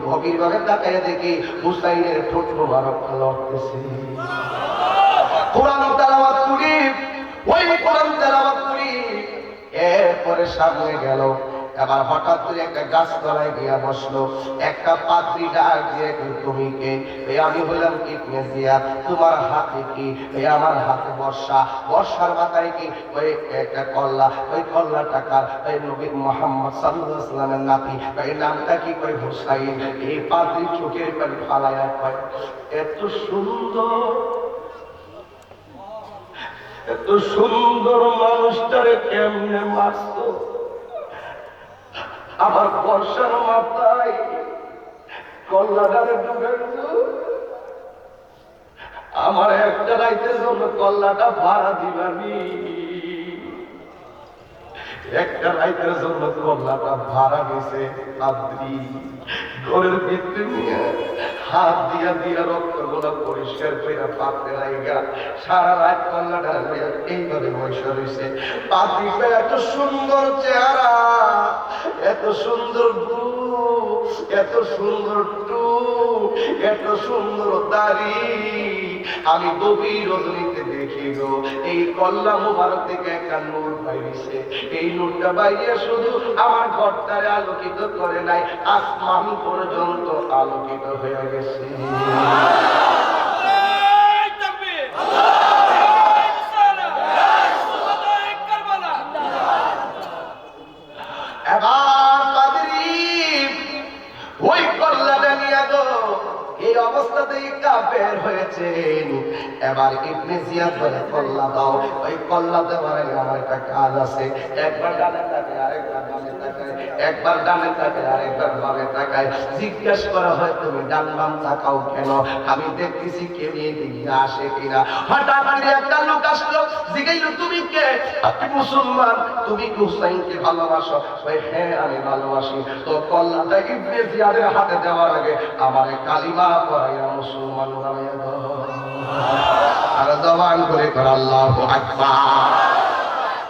গভীরভাবে তাকায় দেখি হুসাইনের ঠোঁট মোবারক লড়তেছে। কোরআন তেলাওয়াত করি, ওই কোরআন তেলাওয়াত করি, এরপরে সামনে গেল। এবার হঠাৎ করে একটা গাছ তলায় গিয়া বসলো। একটা পাদ্রী ডাক দিয়ে, তুমি কে? আমি বললাম ইবনে জিয়াদ। তোমার হাতে কি? আমার হাতে বর্ষা। বর্ষার মাথায় কি? ওই একটা কল্লা। ওই কল্লা টাকার ওই নবী মুহাম্মদ সাল্লাল্লাহু আলাইহি ওয়াসাল্লামের নাতি। ওই নামটা কি? করে হুসাইন। এই পাদ্রী চোখের পানি ফালায়া কয়, এত সুন্দর, এত সুন্দর মানুষটারে কেমনে মারছো? আমার বর্ষার মাথায় কল্লাটারে ঢুকাইছো। আমার একটা রাইতের জন্য কল্লাটা ভাড়া দিবানি, একটা রাইতের জন্য কল্লাটা ভাড়া দিছে পাদ্রী। ঘরের ভিতরে নিয়ে হাত দিয়া দিয়া রক্ত গুলা পরিষ্কার করে পাতে লাইগা সারা রাত কল্লাটা এইভাবে বসে রয়েছে। পাদ্রী এত সুন্দর চেহারা, এত সুন্দর রূপ, এত সুন্দর টুক, এত সুন্দর দাড়ি। আমি গভীর রজনীতে দেখি গো, এই কল্লা মুবারক থেকে একটা নূর বাইরেছে। এই নূরটা বাইরে শুধু আমার ঘরটারে আলোকিত করে নাই, আসমান পর্যন্ত আলোকিত হয়ে গেছে। এবার পাদ্রী ওই কল্লাটা নিয়ে গো এই অবস্থাতেই কাফের হয়েছেন। এবার ইবনে জিয়াদ বলে, কল্লা দাও। ওই কল্লা দেওয়ার আমার একটা কাজ আছে। একবার ডানে তাকায়, আরেকবার বামে তাকায়, একবার ডানে তাকায়, আরেকবার বামে তাকায়। জিজ্ঞেস করা হয়, তুমি ডান বাম তাকাও কেন? আমি দেখতেছি কেউ এদিকে আসে কিনা। হঠাৎ করে একটা লোক আসলো, জিজ্ঞাসা, তুমি কে? আপনি মুসলমান, তুমি কি হুসাইনকে ভালোবাসো? হ্যাঁ আমি ভালোবাসি। তো কল্লাটা ইবনে জিয়াদের হাতে দেওয়ার আগে আমার কালিমা পড়াইয়া মুসলমান বানাইয়া দাও। আর জবান করে কর আল্লাহু আকবার।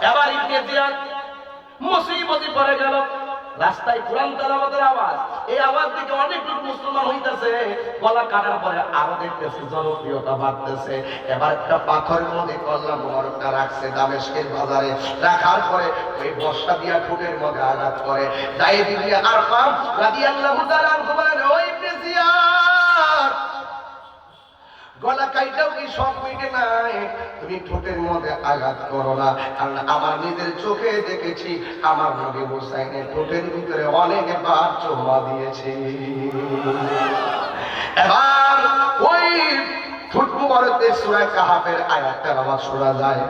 এবার ইবনে জিয়াদ মুসিবতে পড়ে গেল। রাস্তায় কোরআন তেলাওয়াতের আওয়াজ, এই আওয়াজ থেকে অনেক লোক মুসলমান হইতেছে। গলা কাটার পরে আরো দেখতেছে জনপ্রিয়তা বাড়তেছে। এবার একটা পাথরের মধ্যে কল্লা মোবারকটা রাখছে দামেস্কের বাজারে। রাখার পরে ওই বর্ষা দিয়া ঠোঁটের মধ্যে আঘাত করে। যায়েদ ইবনে আরকাম রাদিয়াল্লাহু তাআলা আনহু বলেন, ওই ইবনে জিয়াদ, গলা কাইটাও কি সব মিটে নাই? তুমি ঠোঁটের মধ্যে আঘাত করো না, কারণ আমার নিজের চোখে দেখেছি আমার নবী হুসাইনের ঠোঁটের ভিতরে অনেকবার চুম্মা দিয়েছে। এবার ওই ঠোঁট মুবারকে সূরা কাহফের আয়াত তেলাওয়াত শোনা যায়।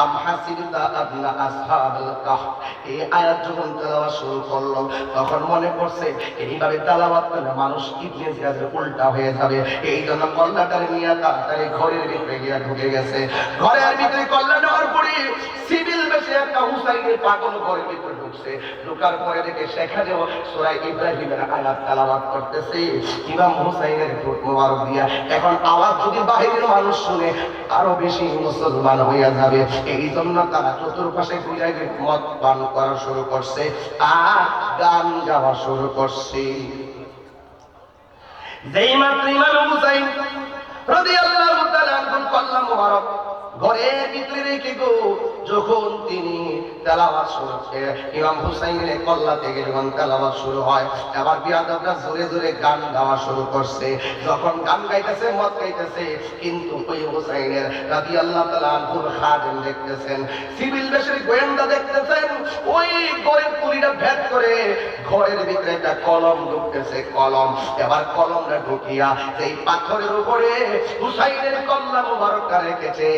আম হাসিবতা আন্না আসহাবুল কাহফ, এই আয়াত যখন তেলাওয়াত শুরু করলো তখন মনে পড়ছে এইভাবে তেলাওয়াত করলে মানুষ ইবনে জিয়াদের উল্টা হয়ে যাবে। এই জন্য কল্লাটারে নিয়ে তাড়াতাড়ি ঘরের ভিতরে গিয়ে ঢুকে গেছে। ঘরের ভিতরে কল্লা নেওয়ার পরে সিভিল বেশে একটা হুসাইনের পাগল ঘরের ভিতরে ঢুকছে। ঢুকার পরে দেখে সেখানেও সূরা ইব্রাহিমের আয়াত তেলাওয়াত করতেছে ইমাম হুসাইনের ঠোঁট মুবারক দিয়া। এখন আওয়াজ যদি বাহিরের মানুষ শুনে আরো বেশি মুসলমান হইয়া যাবে। এই জন্য তারা চতুর্পাশে ঘুরে মদ পান করা শুরু করছে আর গান গাওয়া শুরু করছে। যেই মাত্র ইমাম হুসাইন রাদিয়াল্লাহু তাআলা আনহু কল্লা মুবারক ঘরের ভিতরে রেখে গো, যখন তিনি তেলাওয়াত শুরু করে, ইমাম হুসাইনের কল্লা থেকে যখন তেলাওয়াত শুরু হয়, এবার বিয়াদবরা জোরে জোরে গান গাওয়া শুরু করছে। যখন গান গাইতেছে, মদ গাইতেছে, কিন্তু ওই হুসাইনের রাদিয়াল্লাহু তাআলা আনহুর খাদেম দেখতেছেন, সিভিল বেশের গোয়েন্দা দেখতেছেন, ওই ঘরের পুরিটা ভেদ করে ঘরের ভিতরে একটা কলম ঢুকতেছে। কলম, এবার কলমটা ঢুকিয়া এই পাথরের উপরে হুসাইনের কল্লা মুবারকটা রেখেছে।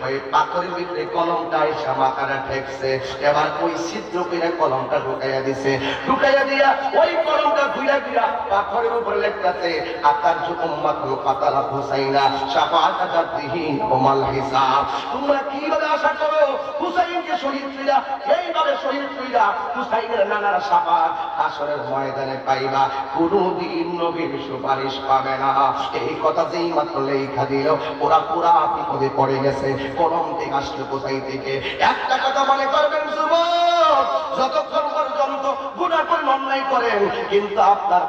ওই পাথরের ভিতরে কলমটা এসে মাথাটা ঠেকছে। এবার ওই ছিদ্র করে কলমটা ঢুকাইয়া দিছে। ঢুকাইয়া দিয়া ওই কলমটা ঘুরা ঘুরা পাথরের উপরে লেখতেছে, আতার উম্মাতুল কাতালা হুসাইনা শাফাআতাতিহি ওমাল হিসাব। তোমরা কিভাবে আশা করো হুসাইনকে শহীদ কইরা, এইভাবে শহীদ কইরা হুসাইনের নানার শাফাআত হাসরের ময়দানে পাইবা, কোনদিন নবীর সুপারিশ পাবে না। এই কথা যেই মাত্র লেখা দিল, ওরা পুরা বিপদে পড়ে গেছে। কলম থেকে আসলো কোথায় থেকে? একটা কথা মনে করবেন যুবক, যতক্ষণ পর্যন্ত গুনাহ করে অন্যায় করেন কিন্তু আপনার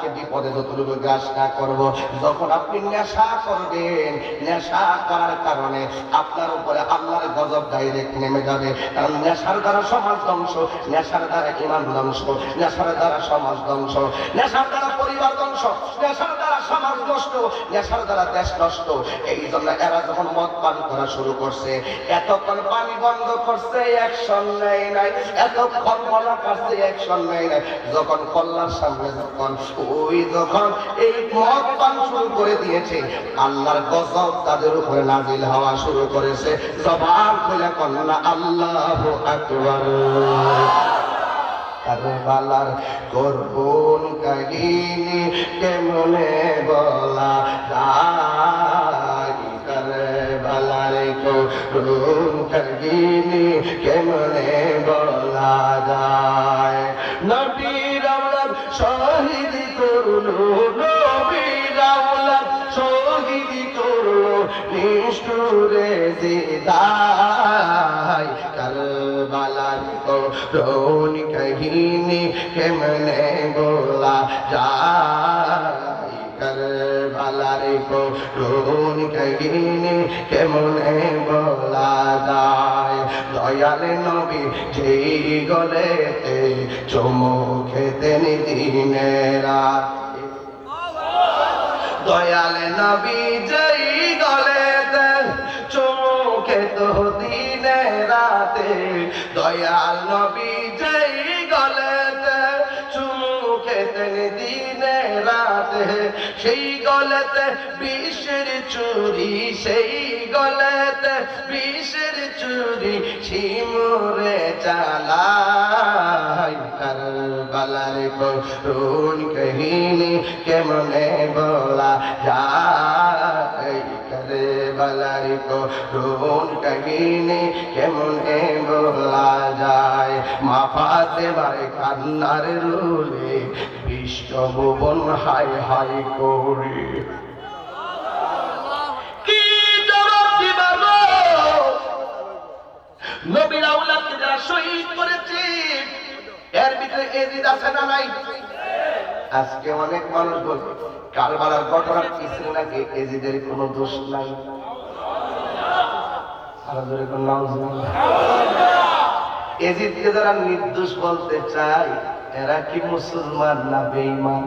আপনাকে বিপদে যতটুকু গ্রাস না করব। যখন আপনি নেশা করবেন, নেশা করার কারণে আপনার উপরে আল্লাহর গজব ডাইরেক্ট নেমে যাবে। কারণ নেশার দ্বারা সমাজ ধ্বংস, নেশার দ্বারা ইমান ধ্বংস, নেশার দ্বারা সমাজ ধ্বংস, নেশার দ্বারা পরিবার ধ্বংস, নেশার দ্বারা সমাজ নষ্ট, নেশার দ্বারা দেশ নষ্ট। এই জন্য এরা যখন মদ পান করা শুরু করছে, এতক্ষণ পানি বন্ধ করছে, অ্যাকশন নেয় নাই, এতক্ষণ বলা করছে, অ্যাকশন নেয় নাই। যখন কল্লার সামনে যখন এই মদ পান শুরু করে দিয়েছে, আল্লাহর গজব তাদের উপরে নাজিল হওয়া শুরু করেছে। জবান খুলে কন্যা আল্লাহু আকবার। কারবালার করুণ কাহিনী কেমনে বলা যায়, কারবালার করুণ কাহিনী কেমনে বলা যায়। নবীর আওলাদ শহীদ করলো, নবীর আওলাদ শহীদ করলো নিষ্ঠুরে জিদায়। কারবালার করুণ কাহিনী কেমনে বলা যায়, কারবালার করুণ কাহিনী কেমনে বলা যায়। দয়াল নবী যেই গলেতে চুমু খেতেন দিনে রাতে, দয়াল নবী যেই গলেতে চুমু খেত দিনে রাতে, দয়াল নবী যেই গলেতে চুমু খেতেন দিনে রাতে, সেই গলেতে বিষের চুরি, সেই গলেতে বিষের চুরি শিমুরে চালায়। কারবালার করুণ কাহিনী কেমনে বলা যায়, কারবালার করুণ কাহিনী কেমনে বলা যায়। মা ফাতেমার কান্নার রোলে বিশ্বভুবন হাই হাই করে, কি জবাব দিবা গো? নবীর আওলাদকে যারা শহীদ করেছে, এর ভিতরে এজিদ আছে না নাই? আজকে অনেক মানুষ বলবে কারবালার ঘটনার পিছনে নাকি এজিদের কোনো দোষ নাই। এজিদকে যারা নির্দোষ বলতে চায়, এরা কি মুসলমান না বেঈমান?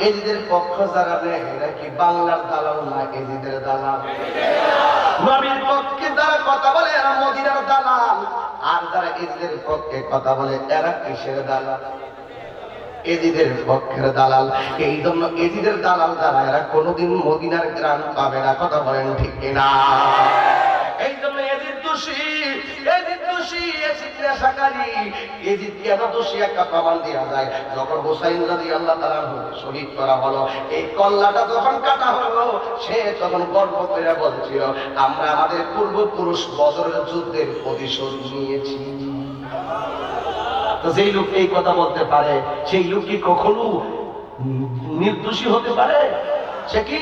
এজিদের পক্ষ যারা নেয়, এরা কি বাংলার দালাল না এজিদের দালাল? নবীর পক্ষে যারা কথা বলে এরা মদিনার দালাল, আর যারা এজিদের পক্ষে কথা বলে এরা কিসের দালাল? এজিদের পক্ষের দালাল। এই জন্য এজিদের দালাল যারা, এরা কোনোদিন মদিনার গ্রাম পাবে না। কথা বলেন ঠিক কিনা? এই জন্য এজিদ দোষী, এজিদ দোষী, এজিদ নেশাকারী। এজিদ কেন দোষী একটা প্রমাণ দেওয়া যায়। যখন হুসাইন রাদিয়াল্লাহু তাআলা শহীদ করা হলো, এই কল্লাটা যখন কাটা হলো, সে তখন গর্ব করে বলছিল, আমরা আমাদের পূর্বপুরুষ বদরের যুদ্ধের প্রতিশোধ নিয়েছি। তো যেই লোক এই কথা বলতে পারে, সেই লোক কি কখনো নির্দোষী হতে পারে? সে কি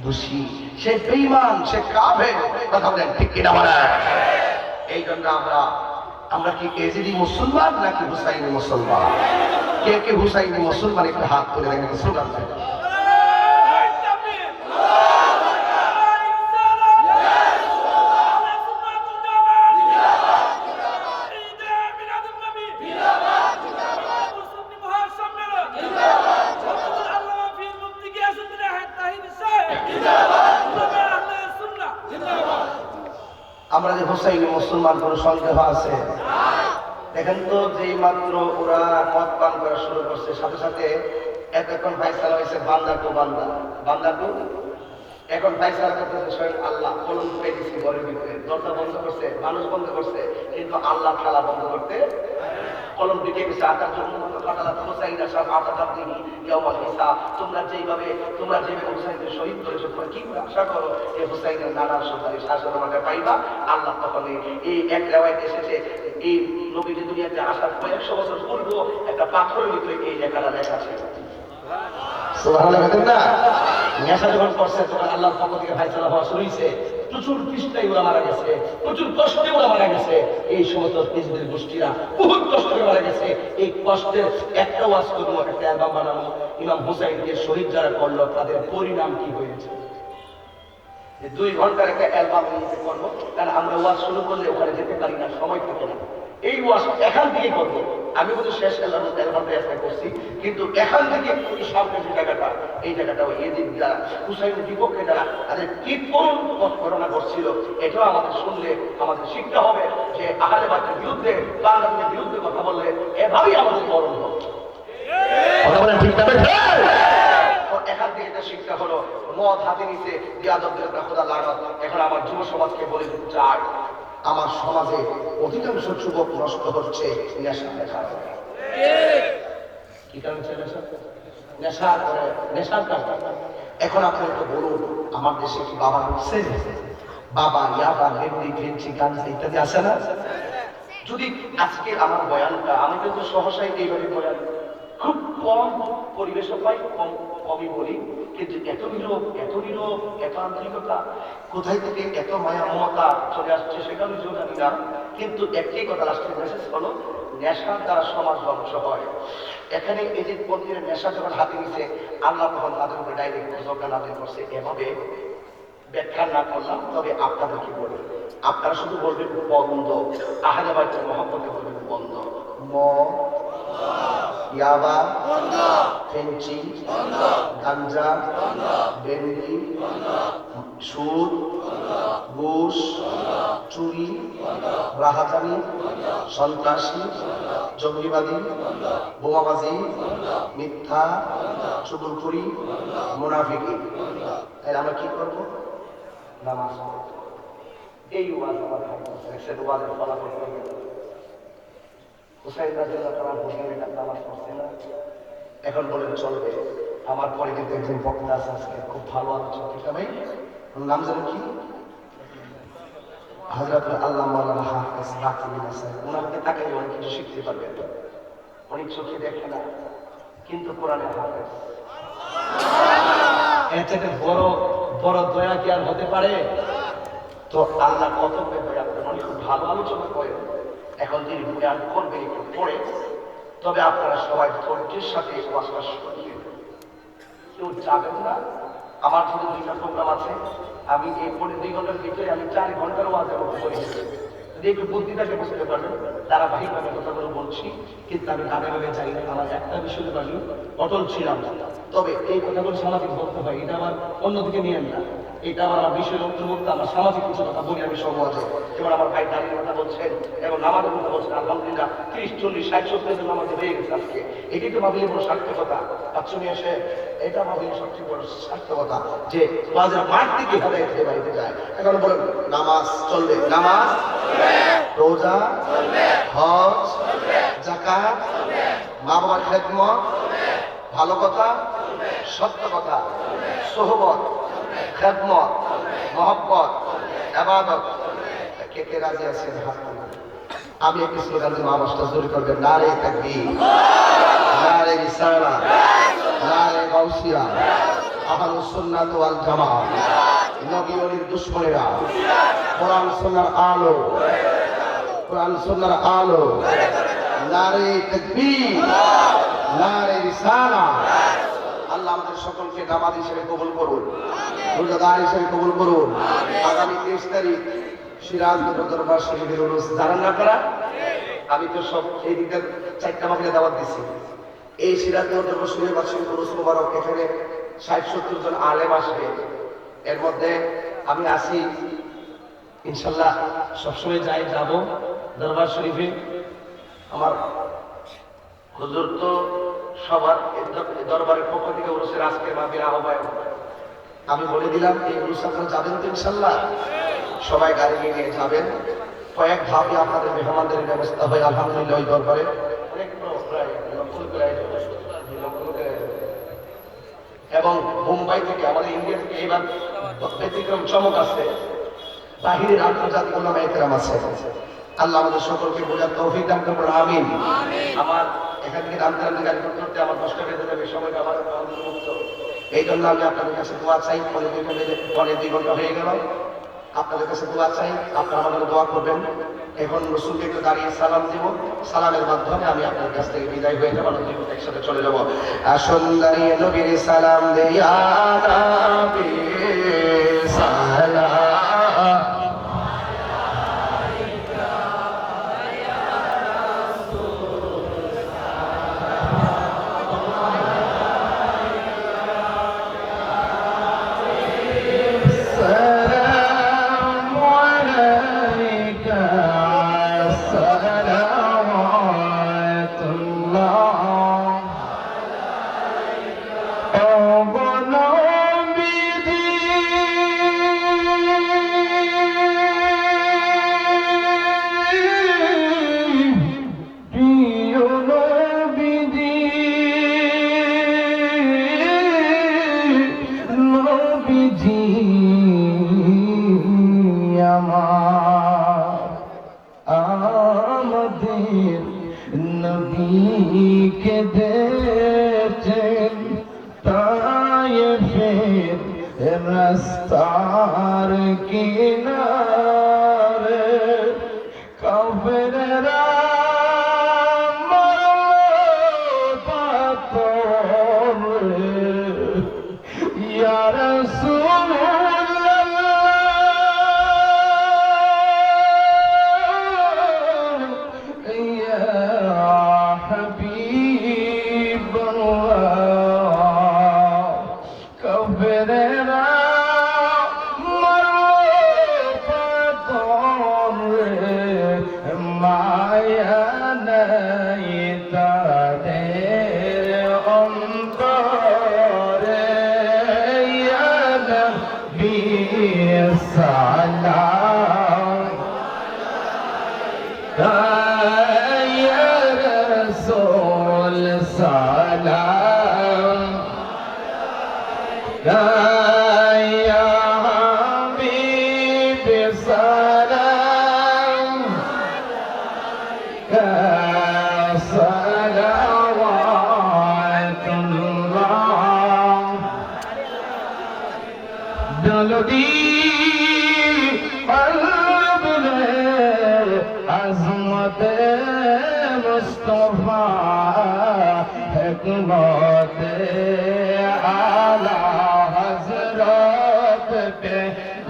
দোষী, সে বেঈমান, সে কাফের। কথা বলেন ঠিক কিনা বলেন? এই জন্য আমরা কি এজিদি মুসলমান নাকি হুসাইনি মুসলমান? কে কে হুসাইনি মুসলমান একটু হাত তুলে দেখেন, স্লোগান দেন। আমরা যে হুসাইনি মুসলমান কোন সন্দেহ আছে? দেখেন তো, যেই মাত্র ওরা মদ পান করা শুরু করছে, সাথে সাথে এখন ফাইসালা হয়েছে বান্দা টু বান্দা, বান্দা টু। এখন ফাইসালা করতেছে স্বয়ং আল্লাহ। কলম ঢুকে দিচ্ছে ঘরের ভিতরে, দরজা বন্ধ করছে, মানুষ বন্ধ করছে, কিন্তু আল্লাহ খেলা বন্ধ করতে কলম ঢুকে গেছে। আকার জন্য তোমরা যেভাবে হুসাইনকে শহীদ করেছো, তোমরা কি আশা করো এই হুসাইনের নানার সুপারিশ শাসন আমাকে পাইবা? আল্লাহ তখন এই এক রেওয়ায়েতে এসেছে, এই নবীজি দুনিয়াতে আসার কয়েকশো বছর পূর্ব একটা পাথরের ভিতরে এই লেখাটা লেখা ছিল। সুবহানাল্লাহ। নেশা যখন করছে তখন আল্লাহর পক্ষ থেকে ফায়সালা হওয়া শুরু হয়েছে, প্রচুর পৃষ্ঠায় ওরা মারা গেছে, প্রচুর কষ্টে ওরা মারা গেছে। এই সমস্ত হিজবুল গোষ্ঠীরা বহুত কষ্ট করে মারা গেছে। এই কষ্টের একটা ওয়াজ করবো, একটা অ্যালবাম বানানো, ইমাম হুসাইনকে শহীদ যারা করলো তাদের পরিণাম কি হয়েছে। 2 ঘন্টার একটা অ্যালবাম নিয়ে করবো, কারণ আমরা ওয়াজ শুরু করলে ওখানে যেতে পারি না, সময় থাকে না। এই ওয়াজ এখান থেকে করবো। আমি বলতে শেষ অ্যালবামটা চেষ্টা করছি, কিন্তু এখান থেকে সামনে যে জায়গাটা, এই জায়গাটা এদিক যারা হুসাইনের বিপক্ষে যারা তাদের কি করুণ ঘটনা ঘটছিল, এটাও আমাদের শুনলে আমাদের শিক্ষা হবে যে আহলে বাইতের বিরুদ্ধে, বাংলাদেশের বিরুদ্ধে কথা বললে এভাবেই আমাদের মরণ হবে। এখান থেকে এটা শিক্ষা হলো, মদ হাতে নিচে বিয়াদবদের খোদা লানত। এখন আমার যুব সমাজকে বলে দিতে চাই, আমার সমাজে অধিকাংশ যুবক নষ্ট হচ্ছে নেশা নেশা কি কারণ নেশা করে, নেশার কারণে। এখন আপনি একটু বলুন, আমার দেশে কি বাবা হচ্ছে? বাবা ইয়াবা মেমরি ফেন্সি গাঞ্জা ইত্যাদি আছে না? যদি আজকে আমার বয়ানটা, আমি কিন্তু সহসাই এইভাবে বয়ান খুব কম পরিবেশ পাই, কমই বলি, কিন্তু এত নীরব, এত নীরব, এত আন্তরিকতা, কোথায় থেকে এত মায়া মমতা চলে আসছে সেটা আমি জানি না। কিন্তু একটি কথা লাস্টের মেসেজ হলো, নেশার দ্বারা সমাজ ধ্বংস হয়। এখানে এই যে পন্থীর নেশা যখন হাতে নিছে, আল্লাহ তখন তাদের উপরে ডাইরেক্ট জবটা নাজিল করছে। এভাবে ব্যাখ্যা না করলাম, তবে আপনাদের কি বলবেন? আপনারা শুধু বলবেন বন্ধ, আহলে বাইতের মহব্বতে বলবেন বন্ধ। মদ, ইয়াবা, ফেন্সি, গাঞ্জা, বেন্ডি, সুদ, ঘুষ, চুরি, রাহাজানি, সন্ত্রাসী, জঙ্গিবাদী, বোমাবাজি, মিথ্যা, চুগলখড়ি, মুনাফিকি। তাহলে আমরা কি করবো? নামাজ। এই ওয়াজ আমার ওয়াজের ফলাফল করবে। হুসাইন রাদিয়াল্লাহু তাআলা বলেন নামাজ পড়ছে না, এখন বলেন চলবে। আমার পরে কিন্তু একজন বক্তা আছে আজকে, খুব ভালো আলোচনা, ঠিক না ভাই? নাম জানেন কি? হযরত আল্লামা মাওলানা হাফেজ বাকি বিন হাসান। ওনাকে তাকাই অনেক কিছু শিখতে পারবেন। অনেক চোখে দেখে না, কিন্তু কোরআনের হাফেজ। এর থেকে বড় বড় দয়া কি আর হতে পারে? তো আল্লাহ কত দয়া করেন, উনি খুব ভালো আলোচনা করেন। এখন তিনি বয়ান করবেন একটু পরে, তবে আপনারা সবাই ধৈর্যের সাথে ওয়াজটা শুনবেন, কেউ যাবেন না। আমার যদি 2টা প্রোগ্রাম আছে, আমি এই 2 ঘন্টার ভিতরে আমি 4 ঘন্টার ওয়াজের মতো করে যদি একটু বুদ্ধিটাকে বুঝতে পারবেন। ধারাবাহিকভাবে কথাগুলো বলছি, কিন্তু আমি গানে গানে চাই না। আমার একটা বিষয় আমি অটল ছিলাম, তবে এই কথাগুলো সামাজিক বলতে হয়, এটা আমার অন্যদিকে নিয়েন না। এটা আমার বিষয়ের অন্তর্ভুক্ত, আমার সামাজিক কিছু কথা বলি আমি সমাজে। যেমন আমার ভাই দাঁড়িয়ে কথা বলছেন এবং নামাজের কথা বলছেন, আলহামদুলিল্লাহ 30, 40, 60, 70 নামাজে হয়ে গেছে আজকে। এটাই তো ভাবলে বড় সার্থকতা। পাচ্ছনি এসে এটা ভাবলে সবচেয়ে বড় সার্থকতা যে ওয়াজের মাঠ থেকে হেদায়েত হয়ে বাড়িতে যায়। এখন বলেন নামাজ চলবে, নামাজ, রোজা, হজ, যাকাত, মা বাবার খেদমত, ভালো কথা, সত্য কথা, সোহবত, খেদমত, মহব্বত, ইবাদত। কে কে রাজি আছেন? হাত তুলুন। আমি একটি স্লোগান দেব, আওয়াজটা জোরে করবেন। নারে তাকবীর, নারে রিসালাত, নারে গাউসিয়া, আহলুস সুন্নাত ওয়াল জামাত, নবী ওলির দুশমনেরা, কোরআন সুন্নাহর আলো, কোরআন সুন্নাহর আলো, নারে তাকবীর, নারে রিসালাত। আল্লাহ আমাদের সকলকে নামাজ হিসেবে কবুল করুন, রোজাদার হিসেবে কবুল করুন। আগামী 23 তারিখ সিরাজগঞ্জ দরবার শরীফের উরুস জানেন না আপনারা? আমি তো সব এই দিকটা 4টা মাহফিলে দাওয়াত দিছি। এই সিরাজগঞ্জ দরবার শরীফের উরুস মোবারক, এখানে 60-70 জন আলেম আসবে। এর মধ্যে আমি আসি ইনশাল্লাহ, সবসময় যাই, যাব দরবার শরীফে। আমার হুজুর তো সবার দরবারের পক্ষ থেকে উরুসের আজকের মাহফিল আহ্বায়ক। আমি বলে দিলাম এই উরুস আপনারা যাবেন তো ইনশাল্লাহ? সবাই গাড়ি নিয়ে যাবেন। কয়েক ধাপে আপনাদের মেহমানদের ব্যবস্থা হয় আলহামদুলিল্লাহ। ওই দরবারে এবং মুম্বাই থেকে, আমাদের ইন্ডিয়া থেকে এবার ব্যতিক্রম চমক আছে, বাহিরের আন্তর্জাতিক ওলামায়ে কেরাম আছে। আল্লাহ আমাদের সকলকে বোঝার তৌফিক দান করুন, আমিন। আমার এখান থেকে রামকারামে গাড়ি করতে আমার কষ্ট হয়ে যাবে, সময়টা আমার মুক্ত। এই জন্য আমি আপনাদের কাছে দোয়া চাই। পরে 2 ঘন্টা হয়ে গেল, আপনাদের কাছে দোয়া চাই, আপনারা আমাদের দোয়া করবেন। এখন রসুলকে একটু দাঁড়িয়ে সালাম দিব, সালামের মাধ্যমে আমি আপনার কাছ থেকে বিদায় হয়ে যাবো, আমরা একসাথে চলে যাবো। আসুন দাঁড়িয়ে নবীর সালাম দেয়া নবী সালাম। আমাদের নবীকে দেখেন তায়েফের রাস্তার কিনারে, কাফেররা মারলো পাথরে, ইয়া রাসূলুল্লাহ ইয়া হাবিবাল্লাহ, কাফেররা মায়া নাই তাদের অন্তরে, ইয়া নবী সালাম, ইয়া রাসূল সালাম, ইয়া হাবিব সালাম, সালাওয়াতুল্লাহ। দলদি কলবে আজমতে মুস্তফা, হিকমতে আলা হযরত पे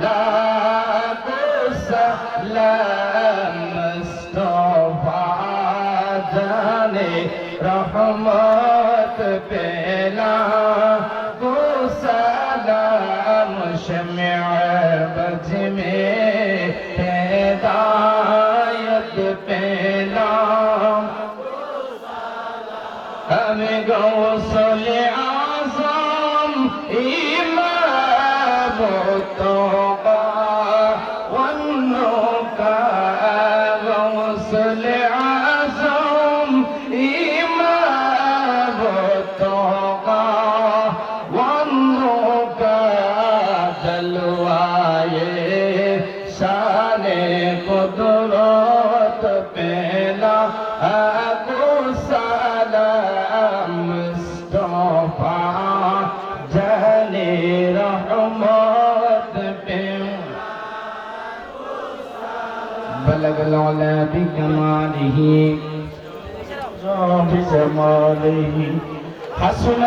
लाखो सलाम, मुस्तफा जाने रहमत पे लाखो सलाम, शम्अ बज में हिदायत पे लाखो सलाम, हमें गौसले आज़म इमाम तौबा वन्नुका, गौसले आज़म इमाम तौबा वन्नुका, जलवाए शाने कुदरत पे लाखो सलाम, मुस्तफा जाने रहमत पे बलगल औला बिकमालिही, बिजमालिही हसन।